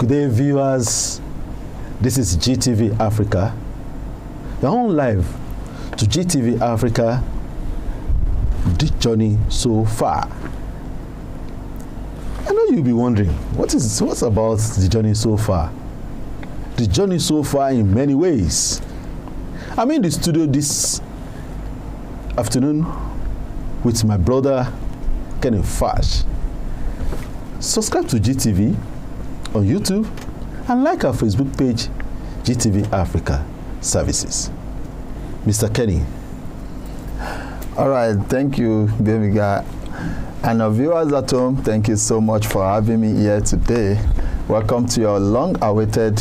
Good day, viewers. This is GTV Africa. You're on live to GTV Africa. The journey so far. I know you'll be wondering, what's about the journey so far? The journey so far in many ways. I'm in the studio this afternoon with my brother Kenny Fash. Subscribe to GTV on YouTube and like our Facebook page, GTV Africa Services. Mr. Kenny. All right, thank you, baby guy. And our viewers at home, thank you so much for having me here today. Welcome to your long-awaited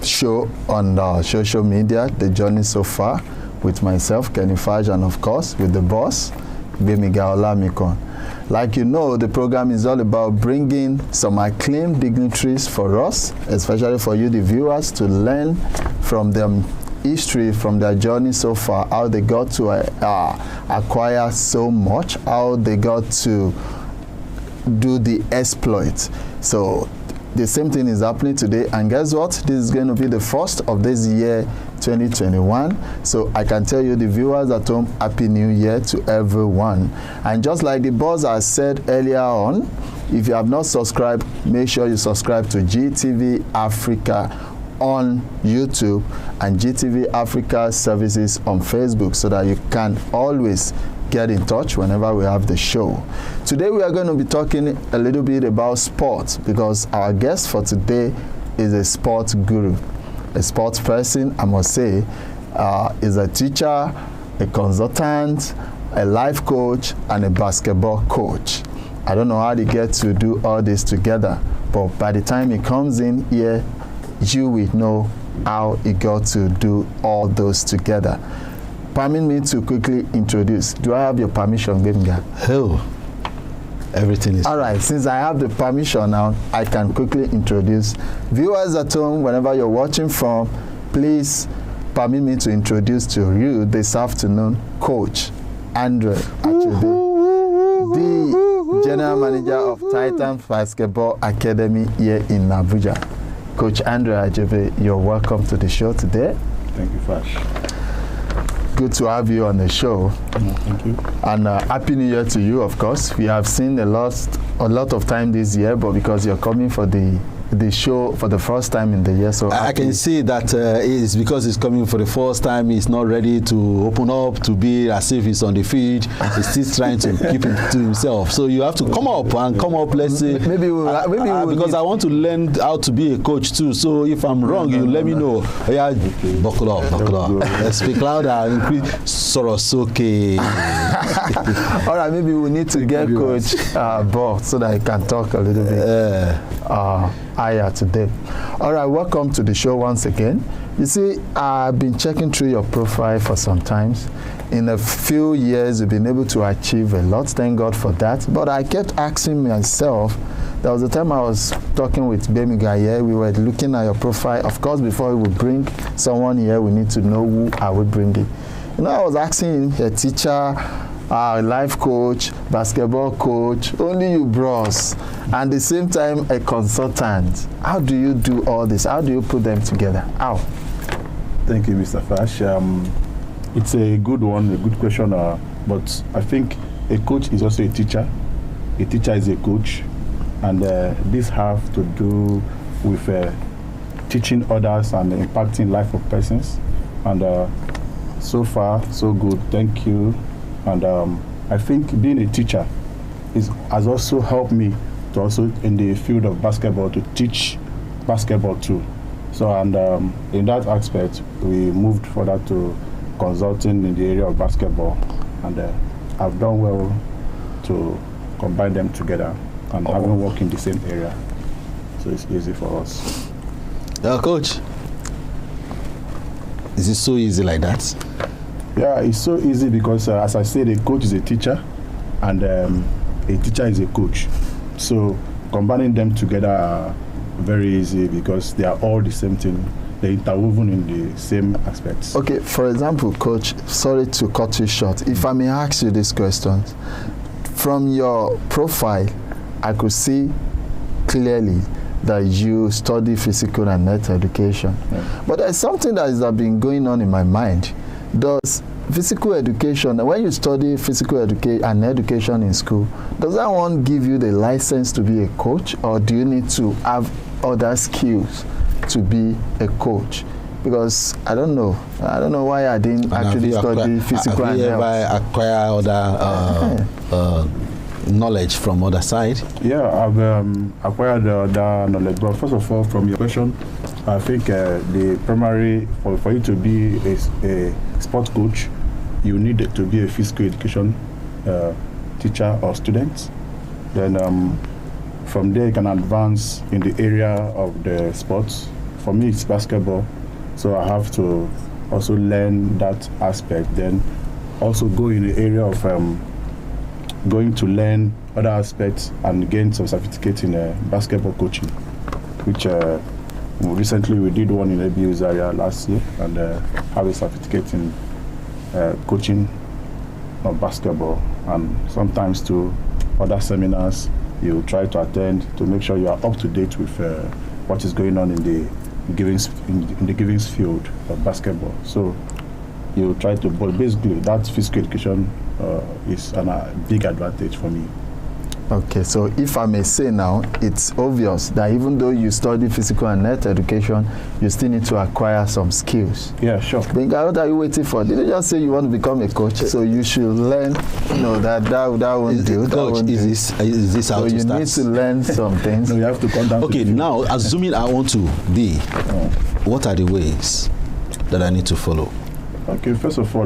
show on social media, The Journey So Far, with myself, Kenny Fash, and of course, with the boss, Baby Olamikon. Like you know, the program is all about bringing some acclaimed dignitaries for us, especially for you, the viewers, to learn from them history, from their journey so far, how they got to acquire so much, how they got to do the exploit. So the same thing is happening today, and guess what? This is going to be the first of this year 2021. So I can tell you, the viewers at home, Happy New Year to everyone. And just like the boss has said earlier on, if you have not subscribed, make sure you subscribe to GTV Africa on YouTube and GTV Africa Services on Facebook, so that you can always get in touch whenever we have the show. Today we are going to be talking a little bit about sports, because our guest for today is a sports guru, a sports person, I must say. Is a teacher, a consultant, a life coach, and a basketball coach. I don't know how they get to do all this together, but by the time he comes in here, you will know how he got to do all those together. Permit me to quickly introduce. Do I have your permission, Benga? Hell, everything is... All right, since I have the permission now, I can quickly introduce. Viewers at home, whenever you're watching from, please permit me to introduce to you this afternoon, Coach Andre Achebe, the General Manager of Titan Basketball Academy here in Abuja. Coach Andre Achebe, you're welcome to the show today. Thank you, Fash. Good to have you on the show. Thank you. And Happy New Year to you, of course. We have seen a lot of time this year, but because you're coming for the show for the first time in the year, so I can see that it's because he's coming for the first time. He's not ready to open up to be as if he's on the field. He's still trying to keep it to himself. So you have to come up. Let's say because I want to learn how to be a coach too. So if I'm wrong, you let me know. Yeah, buckle up. Let's speak louder. Increase Sorosoke. All right, maybe we need to get Coach Bob so that he can talk a little bit higher today. All right, welcome to the show once again. You see, I've been checking through your profile for some time. In a few years, you've been able to achieve a lot. Thank God for that. But I kept asking myself, there was a time I was talking with Baby Guy here. We were looking at your profile. Of course, before we would bring someone here, we need to know who I would bring it. You know, I was asking a teacher, life coach, basketball coach, only you bros, and at the same time a consultant. How do you do all this? How do you put them together? How? Thank you, Mr. Fash. It's a good one, a good question, but I think a coach is also a teacher. A teacher is a coach, and this have to do with teaching others and impacting life of persons. And so far, so good. Thank you. And I think being a teacher has also helped me to also in the field of basketball to teach basketball too. So and in that aspect, we moved further to consulting in the area of basketball, and I've done well to combine them together and having worked in the same area. So it's easy for us. Coach, is it so easy like that? Yeah, it's so easy because, as I said, a coach is a teacher, and a teacher is a coach. So combining them together are very easy because they are all the same thing. They're interwoven in the same aspects. Okay, for example, Coach, sorry to cut you short. If I may ask you this question, from your profile, I could see clearly that you study physical and health education. Yeah. But there's something that has been going on in my mind. Does physical education, when you study physical education and education in school, does that one give you the license to be a coach, or do you need to have other skills to be a coach? Because I don't know why I didn't actually study physical and health. Have you ever acquired other knowledge from other side? Yeah, I've acquired that knowledge. But first of all, from your question, I think the primary, for you to be a sport coach, you need to be a physical education teacher or student. Then from there you can advance in the area of the sports. For me, it's basketball, so I have to also learn that aspect. Then also go in the area of going to learn other aspects and gain some certificate in basketball coaching, which recently we did one in ABU's area last year, and have a certificate in coaching of basketball, and sometimes to other seminars you try to attend to make sure you are up to date with what is going on in the givings field of basketball. So you try to, but basically that physical education is a big advantage for me. Okay, so if I may say now, it's obvious that even though you study physical and health education, you still need to acquire some skills. Yeah, sure. Benga, what are you waiting for? Did you just say you want to become a coach? So you should learn, that won't do. Coach, is this how so to start? So you need to learn some things. No, you have to come down. Okay, now assuming I want to be, what are the ways that I need to follow? Okay, first of all,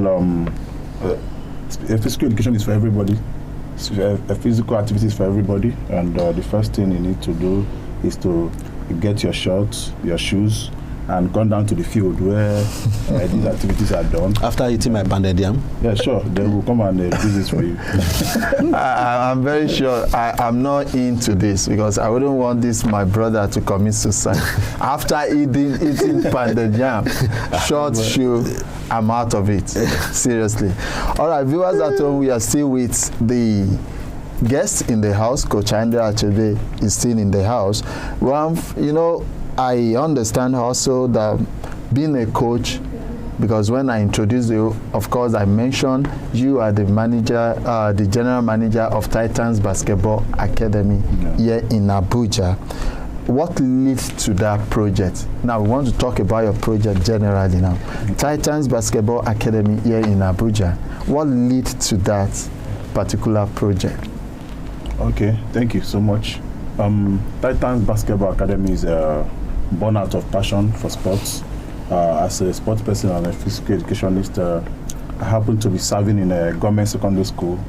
physical education is for everybody. A physical activity is for everybody, and the first thing you need to do is to get your shorts, your shoes, and come down to the field where these activities are done. After eating my pounded yam? Yeah, sure. Then we'll come and do this for you. I'm very sure I'm not into this, because I wouldn't want my brother to commit suicide. After eating pounded yam, short shoe, I'm out of it. Seriously. All right, viewers at home, we are still with the guest in the house. Coach Andrea Achebe is still in the house. Well, I understand also that being a coach, because when I introduced you, of course, I mentioned you are the manager, the general manager of Titans Basketball Academy here in Abuja. What leads to that project? Now, we want to talk about your project generally now. Titans Basketball Academy here in Abuja. What leads to that particular project? Okay, thank you so much. Titans Basketball Academy is born out of passion for sports. As a sports person and a physical educationist, I happen to be serving in a government secondary school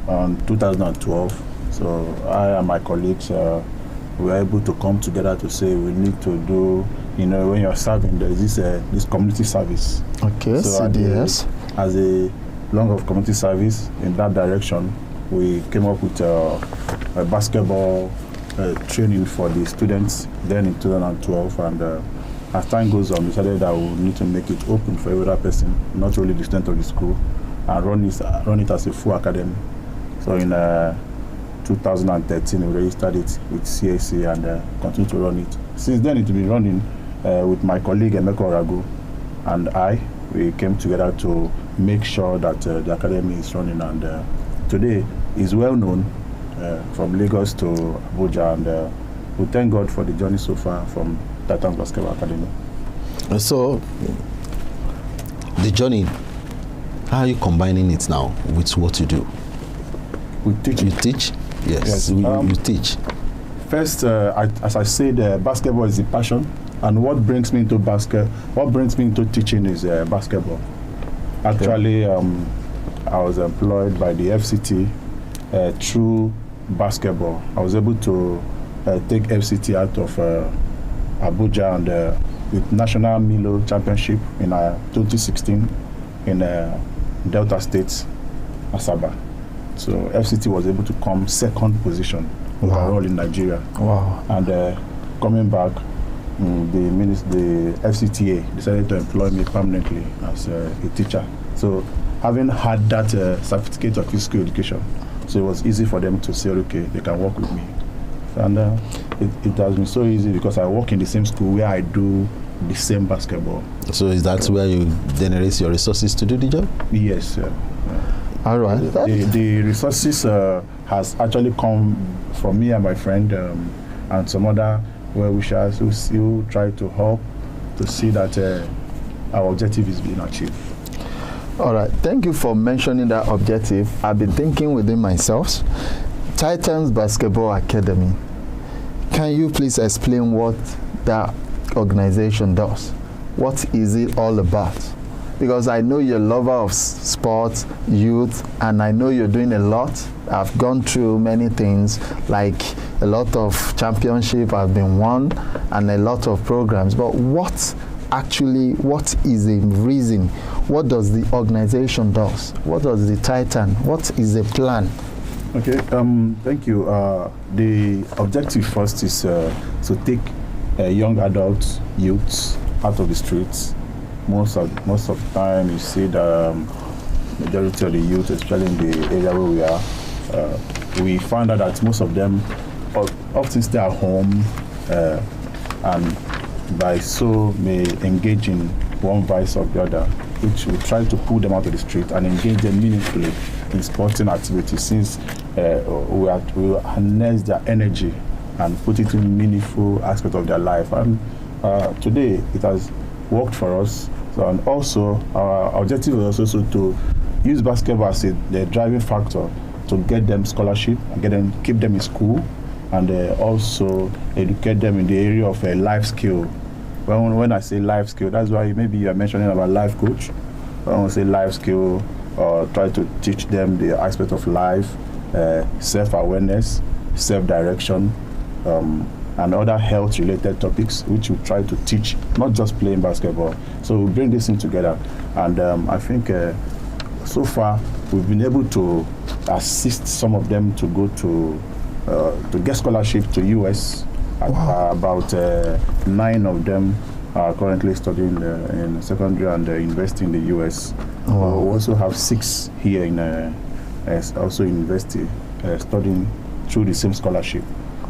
in 2012. So I and my colleagues we were able to come together to say we need to do, when you're serving, there is this community service. Okay, so CDS. As a long of community service in that direction, we came up with a basketball training for the students then in 2012, and as time goes on, we decided that we need to make it open for every other person, not only the student of the school, and run it as a full academy. So in 2013, we registered it with CAC and continue to run it. Since then, it's been running with my colleague Emeka Orago and I. We came together to make sure that the academy is running, and today is well known from Lagos to Abuja, and we thank God for the journey so far from Titans Basketball Academy. So, the journey, how are you combining it now with what you do? We teach. You teach? Yes, you teach. First, as I said, basketball is a passion, and what brings me into teaching is basketball. Actually, I was employed by the FCT through basketball. I was able to take FCT out of Abuja, and with National Milo Championship in 2016 in Delta State, Achebe. So FCT was able to come second position overall in Nigeria. Wow. And coming back, the FCTA decided to employ me permanently as a teacher. So having had that certificate of physical education, so it was easy for them to say, okay, they can work with me. And it has been so easy because I work in the same school where I do the same basketball. So is that where you generate your resources to do the job? Yes. All right. The resources has actually come from me and my friend and some other well-wishers who still try to help to see that our objective is being achieved. All right. Thank you for mentioning that objective. I've been thinking within myself. Titans Basketball Academy. Can you please explain what that organization does? What is it all about? Because I know you're a lover of sports, youth, and I know you're doing a lot. I've gone through many things, like a lot of championship have been won and a lot of programs. But what is the reason? What does the organization does? What does the Titan? What is the plan? Okay, thank you. The objective first is to take young adults, youths out of the streets. Most of the time, you see the majority of the youth, especially in the area where we are, we find out that most of them often stay at home and by so may engage in one vice or the other, which we try to pull them out of the street and engage them meaningfully in sporting activities, since we harness their energy and put it in meaningful aspect of their life. And today it has worked for us. So, and also our objective is also to use basketball as the driving factor to get them scholarship and keep them in school, and also educate them in the area of life skill. When I say life skill, that's why maybe you are mentioning about life coach. When I say life skill, try to teach them the aspect of life, self-awareness, self-direction, and other health-related topics, which we try to teach, not just playing basketball. So we bring this in together, and I think so far we've been able to assist some of them to go to get scholarship to US. Wow. About 9 of them are currently studying in secondary and university in the US. Wow. We also have 6 here in also university studying through the same scholarship.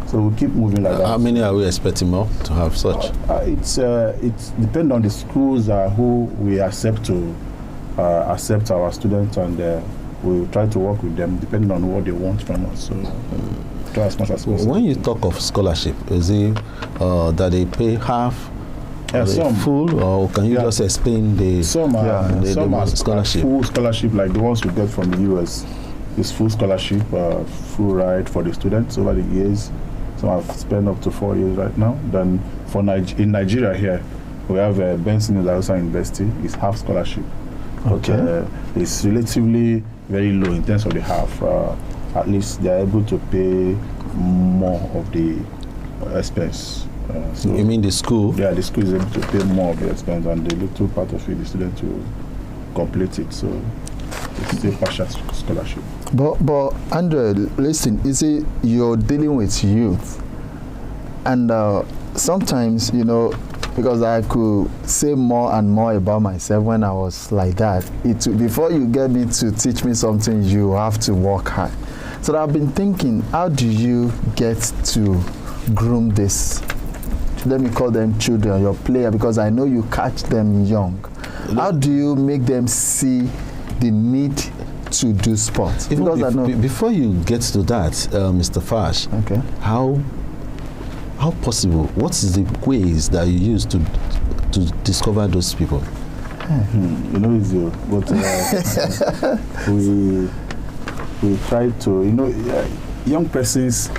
So we keep moving like that. How many are we expecting more to have such? It's depends on the schools who we accept accept our students, and we try to work with them depending on what they want from us. So try as much as possible. When you talk of scholarship, is it that they pay half, some full, or can you just explain the some are scholarship? Full scholarship, like the ones we get from the US. It's full scholarship, full ride for the students over the years. Some have spent up to 4 years right now. Then in Nigeria here, we have Benson University. It's half scholarship. Okay. But it's relatively very low in terms of the half. At least they're able to pay more of the expense. So you mean the school? Yeah, the school is able to pay more of the expense, and the little part of it, the student will complete it. So it's still partial scholarship. But Andre, listen, you see, you're dealing with youth, and sometimes, because I could say more and more about myself when I was like that. Before you get me to teach me something, you have to work hard. So I've been thinking, how do you get to groom this? Let me call them children, your player, because I know you catch them young. How do you make them see the need to do sports? Before you get to that, Mr. Fash, okay, how possible? What is the ways that you use to discover those people? It's but we try to, young persons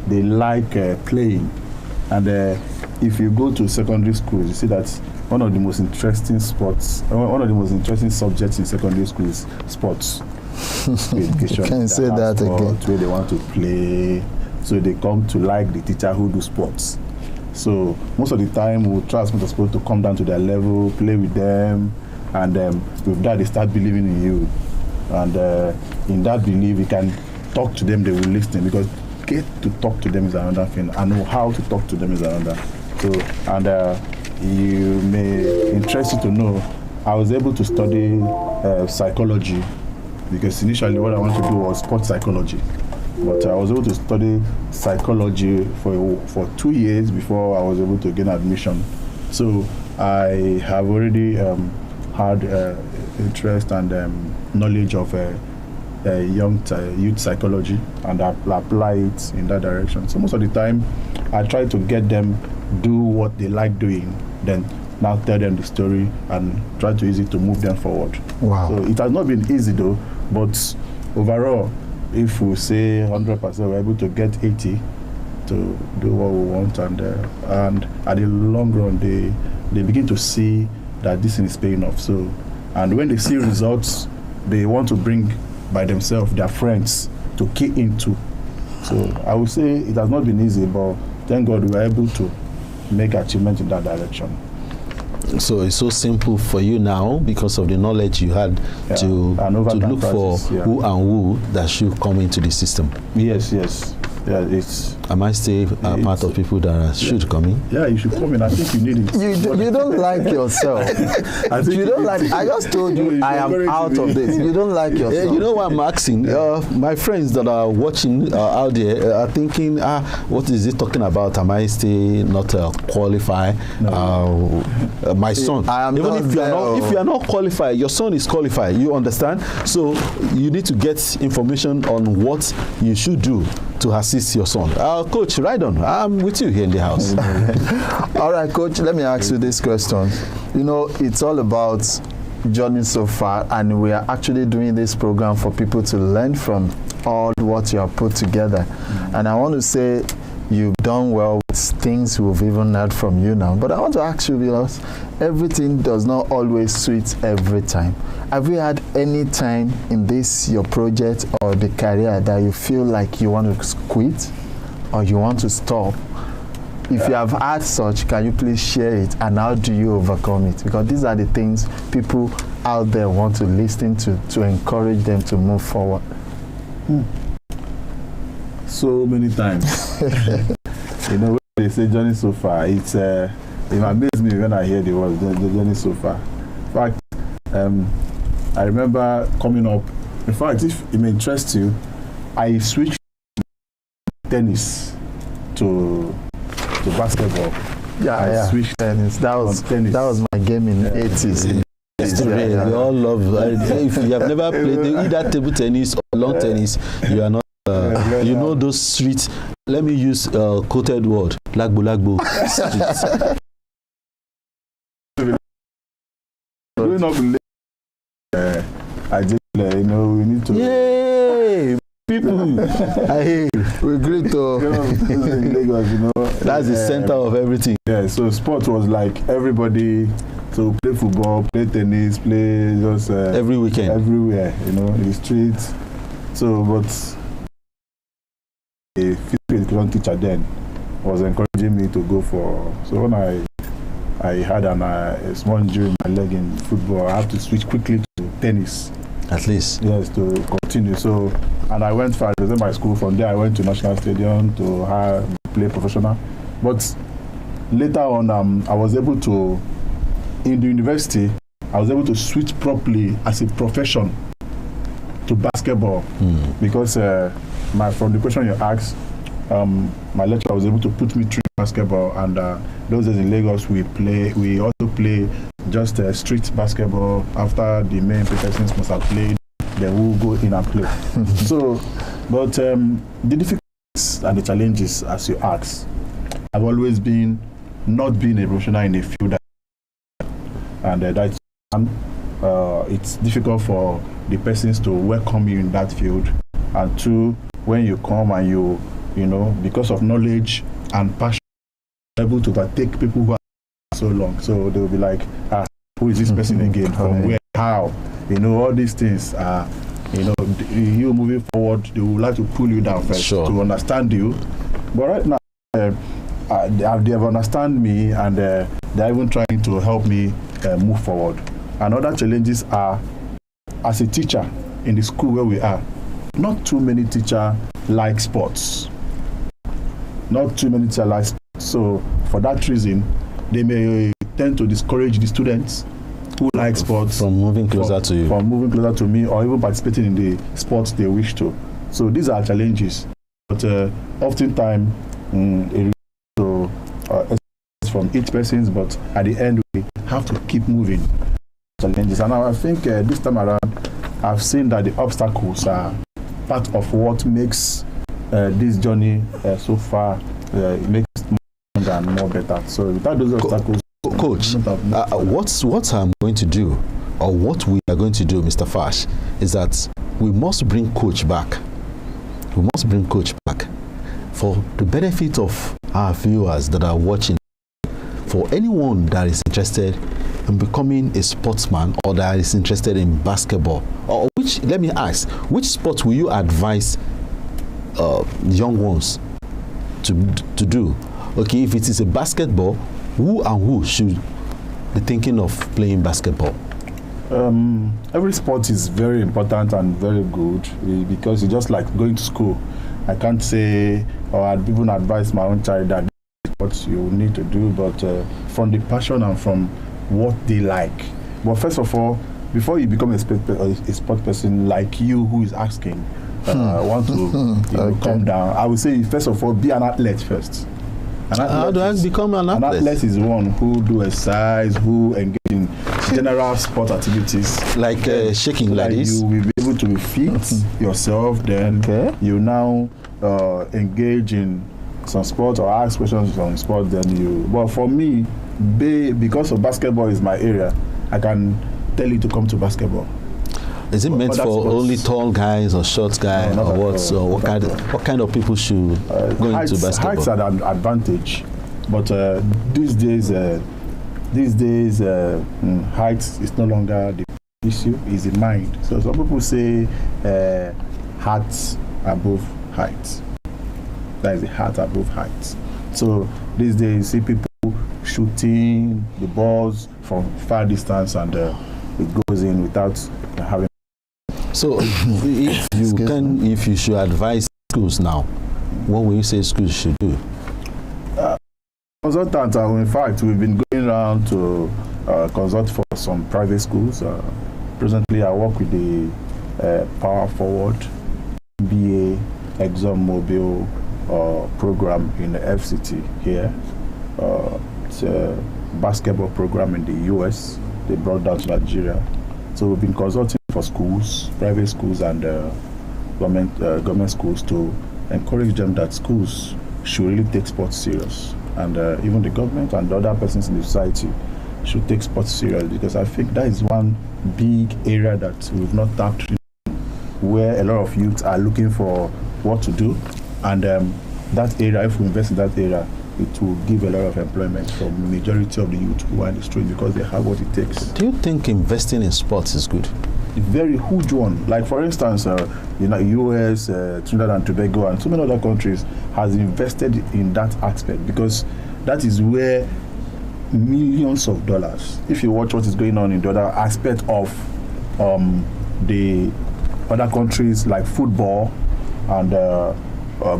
they like playing, and if you go to secondary schools, you see that one of the most interesting subjects in secondary school is sports. Education. You can say that again. Where they want to play, so they come to like the teacher who do sports. So most of the time we'll try as much as possible to come down to their level, play with them, and with that they start believing in you. And in that belief, you can talk to them, they will listen, because get to talk to them is another thing, and know how to talk to them is another. So, and you may interest you to know, I was able to study psychology, because initially what I wanted to do was sports psychology. But I was able to study psychology for 2 years before I was able to gain admission. So I have already had interest and knowledge of youth psychology, and I apply it in that direction. So most of the time, I try to get them do what they like doing, then now tell them the story and try to use it to move them forward. Wow. So it has not been easy though, but overall, if we say 100%, we're able to get 80 to do what we want, and at the long run, they begin to see that this thing is paying off. So, and when they see results, they want to bring by themselves their friends to key into. So I would say it has not been easy, but thank God we were able to make achievement in that direction. So it's so simple for you now because of the knowledge you had to look for who and who that should come into the system. Yes. Yeah, it's. Am I still part of people that should come in? Yeah, you should come in. I think you need it. You don't like yourself. You don't like. I just told you I am out of this. You don't like yourself. You know what I'm asking? My friends that are watching out there are thinking, what is he talking about? Am I still not qualified? No. My son. Even if you are not qualified, your son is qualified. You understand? So you need to get information on what you should do to assist your son. Coach, right on. I'm with you here in the house. All right, Coach, let me ask you this question. You know, it's all about journey so far, and we are actually doing this program for people to learn from all what you have put together. And I want to say you've done well with things we've even heard from you now. But I want to ask you, because everything does not always sweet every time. Have you had any time in this, your project or the career, that you feel like you want to quit or you want to stop? If you have had such, can you please share it, and how do you overcome it? Because these are the things people out there want to listen to encourage them to move forward. So many times. You know, when they say journey so far, it amazes me when I hear the word the journey so far. In fact, I remember coming up. In fact, if it may interest you, I switched tennis to basketball. I switched tennis. That was my game in the 80s. We all love. If you have never played either table tennis or lawn tennis, you are not. You know those streets. Let me use quoted word. Lagbo streets. Growing up, I just we need to. Yay! People, we agree to Lagos, that's the center of everything. Yeah, so sport was like everybody. So play football, play tennis, play just every weekend, everywhere, in the streets. So, but a physical education teacher then was encouraging me to go for. So when I had a small injury in my leg in football, I had to switch quickly to tennis. At least. Yes, to continue. So, and I went for my school. From there, I went to National Stadium to play professional. But later on, I was able to, in the university, I was able to switch properly as a profession to basketball because from the question you asked, my lecturer was able to put me through basketball, and those days in Lagos we also play just street basketball. After the main professionals must have played, then we'll go in and play. So, but the difficulties and the challenges, as you asked, have always been not being a professional in a field, and that's it's difficult for the persons to welcome you in that field, and two, when you come and you because of knowledge and passion, able to overtake people who are so long. So they'll be like, who is this person again? From where? How? All these things are, you moving forward, they would like to pull you down first to understand you. But right now, they have understand me, and they're even trying to help me move forward. And other challenges are, as a teacher in the school where we are, not too many teachers like sports. Not too many teachers like sports. So for that reason, they may tend to discourage the students who like sports from moving closer to you, from moving closer to me, or even participating in the sports they wish to. So these are challenges. But oftentimes, it to from each person, but at the end, we have to keep moving. Challenges. And I think this time around, I've seen that the obstacles are part of what makes this journey so far makes more and more better. So without those obstacles, Coach, what I'm going to do, or what we are going to do, Mr. Fash, is that we must bring Coach back. We must bring Coach back for the benefit of our viewers that are watching. For anyone that is interested in becoming a sportsman or that is interested in basketball, or let me ask, which sport will you advise young ones to do? Okay, if it is a basketball, who should be thinking of playing basketball? Every sport is very important and very good because it's just like going to school. I can't say, or I'd even advise my own child that this is what you need to do, but from the passion and from what they like. But first of all, before you become a sport person like you who is asking, want to calm down, I would say first of all, be an athlete first. How do I become an athlete? An athlete is one who do exercise, who engage in general sport activities. Like shaking like this? You will be able to be fit yourself, then you now engage in some sport or ask questions on sport, then you... But for me, because of basketball is my area, I can tell you to come to basketball. Is it meant for only tall guys or short guys, or what? So what kind of people should go into basketball? Heights are an advantage, but these days, height is no longer the issue; it's the mind. So some people say heart above height. That is the heart above height. So these days, you see people shooting the balls from far distance, and it goes in without having. So, if you should advise schools now, what will you say schools should do? Consultants, in fact, we've been going around to consult for some private schools. Presently, I work with the Power Forward MBA ExxonMobil program in the FCT here. It's a basketball program in the US. They brought down to Nigeria. So we've been consulting for schools, private schools, and government schools to encourage them that schools should really take sports serious, and even the government and the other persons in the society should take sports serious, because I think that is one big area that we've not tapped into, where a lot of youth are looking for what to do, and that area, if we invest in that area, it will give a lot of employment for the majority of the youth who are in the street, because they have what it takes. Do you think investing in sports is good? A very huge one. Like for instance, US, Trinidad and Tobago, and so many other countries has invested in that aspect, because that is where millions of dollars. If you watch what is going on in the other aspect of the other countries like football and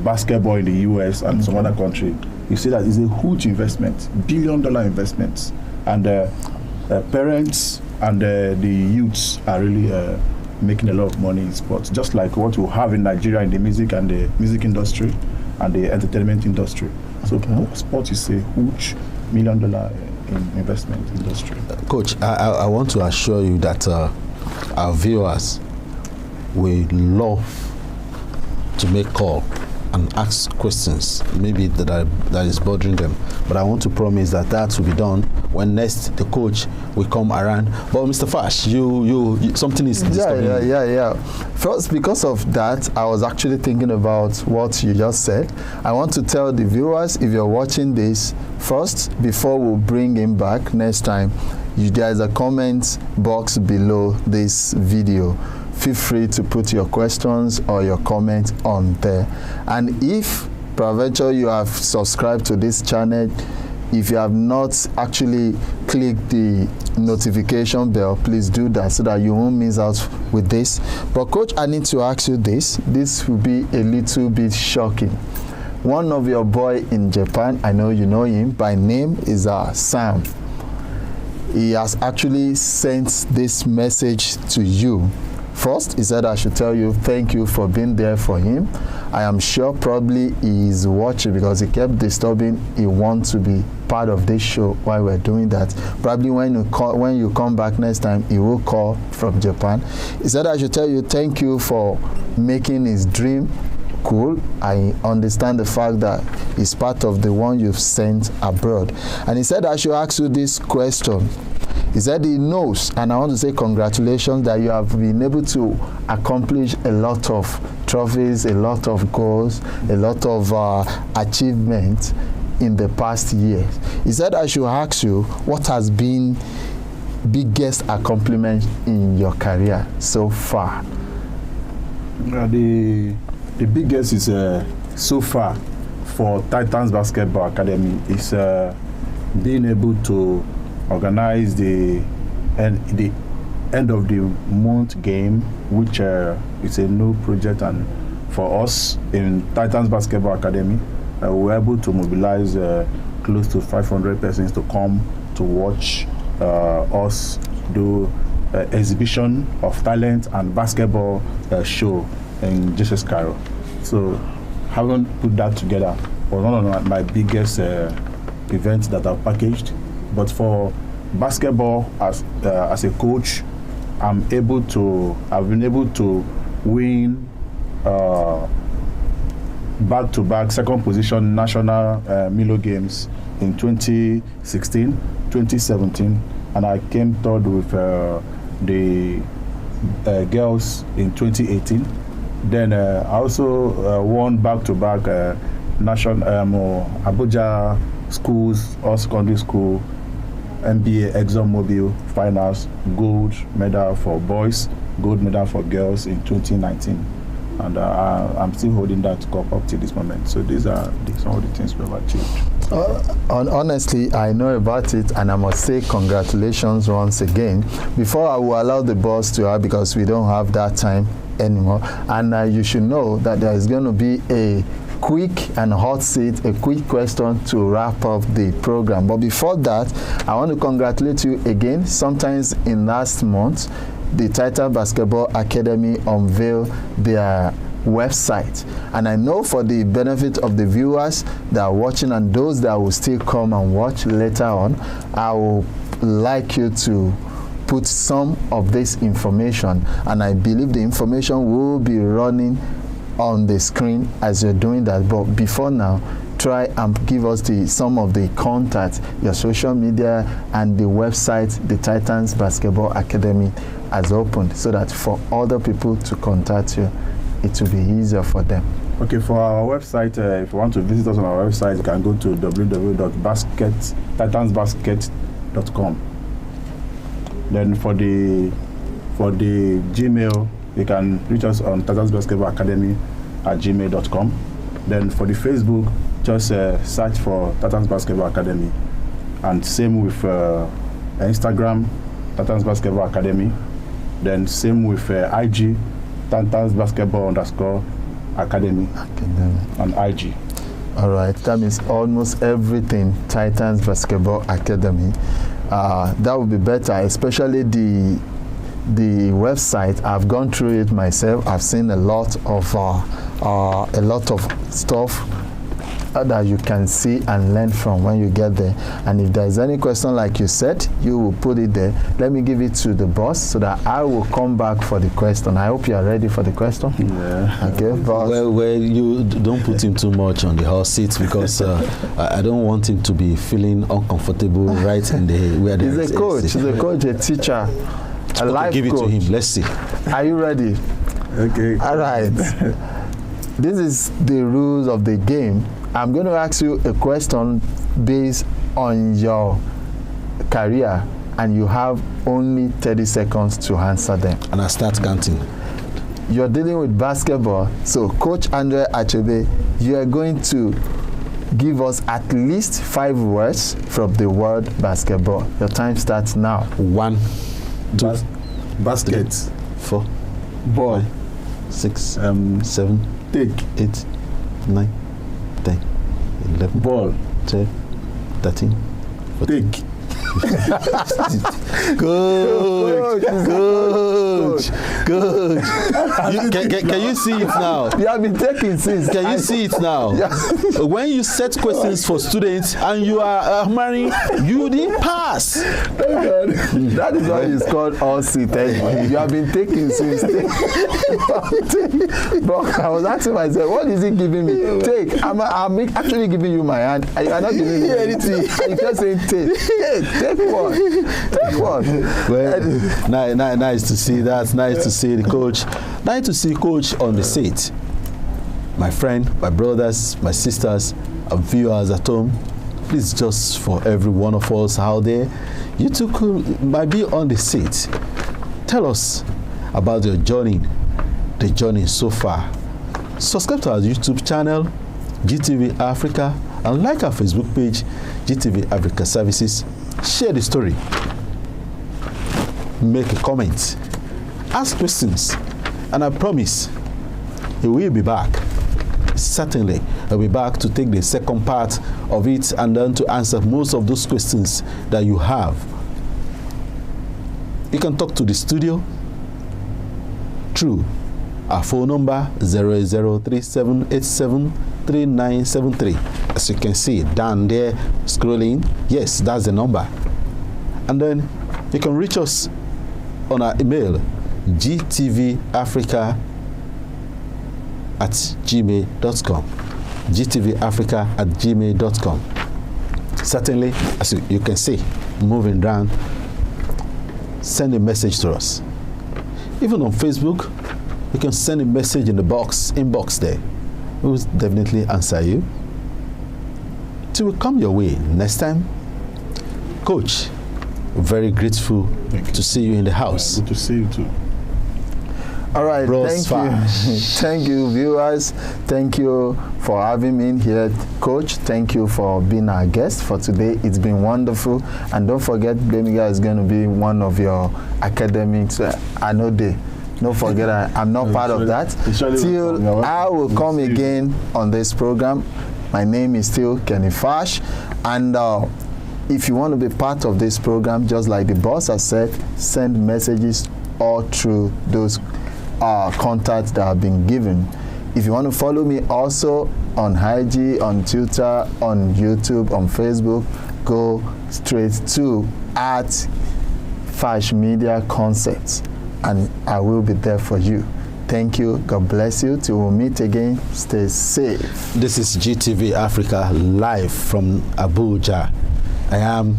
basketball in the US and some other country, you see that it's a huge investment, billion-dollar investments, and parents and the youths are really making a lot of money in sports, just like what we have in Nigeria in the music and the music industry and the entertainment industry. So sports is a huge million-dollar investment industry. Coach, I want to assure you that our viewers will love to make call and ask questions, maybe that is bothering them. But I want to promise that will be done when next the coach will come around. But Mr. Fash, you something is disturbing. Yeah. First, because of that, I was actually thinking about what you just said. I want to tell the viewers, if you're watching this, first, before we bring him back next time, there is a comment box below this video. Feel free to put your questions or your comments on there. And if peradventure you have subscribed to this channel, if you have not actually clicked the notification bell, please do that so that you won't miss out with this. But Coach, I need to ask you this. This will be a little bit shocking. One of your boy in Japan, I know you know him, by name is Sam. He has actually sent this message to you. First, he said I should tell you thank you for being there for him. I am sure probably he is watching because he kept disturbing. He wants to be part of this show while we're doing that. Probably when you come back next time, he will call from Japan. He said I should tell you thank you for making his dream cool. I understand the fact that it's part of the one you've sent abroad. And he said I should ask you this question. He said he knows, and I want to say congratulations that you have been able to accomplish a lot of trophies, a lot of goals, a lot of achievements in the past years. He said I should ask you what has been biggest accomplishment in your career so far. The biggest is so far for Titans Basketball Academy is being able to organize the end of the month game, which is a new project, and for us in Titans Basketball Academy, we were able to mobilize close to 500 persons to come to watch us do exhibition of talent and basketball show in Jesus Cairo. So having put that together was one of my biggest events that I've packaged. But for basketball, as a coach, I've been able to win back-to-back second position national Milo games in 2016, 2017, and I came third with the girls in 2018. Then I also won back-to-back national Abuja schools or secondary school NBA ExxonMobil finals, gold medal for boys, gold medal for girls in 2019, and I'm still holding that cup up to this moment. So these are some of the things we've achieved. Honestly, I know about it, and I must say congratulations once again. Before I will allow the boss to have, because we don't have that time anymore, and you should know that there is going to be a quick and hot seat, a quick question to wrap up the program. But before that, I want to congratulate you again. Sometimes in last month, the Titan Basketball Academy unveiled their website, and I know for the benefit of the viewers that are watching and those that will still come and watch later on, I would like you to put some of this information, and I believe the information will be running on the screen as you're doing that. But before now, try and give us some of the contacts, your social media, and the website the Titans Basketball Academy has opened, so that for other people to contact you, it will be easier for them. Okay, for our website, if you want to visit us on our website, you can go to www.titansbasket.com. Then for the Gmail, you can reach us on titansbasketballacademy@gmail.com. Then for the Facebook, just search for Titans Basketball Academy, and same with Instagram, Titans Basketball Academy. Then same with IG, Titans Basketball_Academy on IG. All right, that means almost everything Titans Basketball Academy. That would be better, especially the website. I've gone through it myself. I've seen a lot of stuff that you can see and learn from when you get there. And if there's any question, like you said, you will put it there. Let me give it to the boss so that I will come back for the question. I hope you are ready for the question. Yeah. Okay, boss. Well, you don't put him too much on the hot seat, because I don't want him to be feeling uncomfortable right in the where He's a coach. He's a coach, a teacher, a life give it coach. to him. Let's see. Are you ready? Okay. All right. This is the rules of the game. I'm going to ask you a question based on your career, and you have only 30 seconds to answer them. And I start counting. You're dealing with basketball, so Coach Andre Achebe, you are going to give us at least 5 words from the word basketball. Your time starts now. 1, 2, basket, 3, 4, ball, 6, 7, take, 8, 9, 10, 11, ball, 12, 13, 14, take, Coach. Can you see it now? You have been taking since. Can you see it now? Yeah. When you set questions for students and you are marrying, you didn't pass. That is why it's called all seat. You have been taking since. But I was asking myself, what is he giving me? Take. I'm actually giving you my hand. You are not giving me anything. You just saying take. Take what? Take what? Well, nice to see that. Nice to see the coach. Nice to see coach on the seat. My friend, my brothers, my sisters, and viewers at home, please, just for every one of us out there, you too might be on the seat. Tell us about your journey, the journey so far. Subscribe to our YouTube channel, GTV Africa, and like our Facebook page, GTV Africa Services. Share the story. Make a comment. Ask questions. And I promise, he will be back. Certainly, I'll be back to take the second part of it and then to answer most of those questions that you have. You can talk to the studio through our phone number 0037873973. As you can see down there scrolling, yes, that's the number. And then you can reach us on our email, gtvafrica@gmail.com. gtvafrica@gmail.com. Certainly, as you can see, moving down, send a message to us. Even on Facebook, you can send a message in the inbox there. We will definitely answer you. Till we come your way next time. Coach, very grateful to see you in the house. Good to see you too. All right, thank you. Thank you, viewers. Thank you for having me in here. Coach, thank you for being our guest for today. It's been wonderful. And don't forget, Bemiga is going to be one of your academics. I know don't forget, I'm not part of that. Till I will come again on this program. My name is still Kenny Fash. And if you want to be part of this program, just like the boss has said, send messages all through those contacts that have been given. If you want to follow me also on IG, on Twitter, on YouTube, on Facebook, go straight to @Fash Media Concepts, and I will be there for you. Thank you. God bless you. Till we meet again, stay safe. This is GTV Africa live from Abuja. I am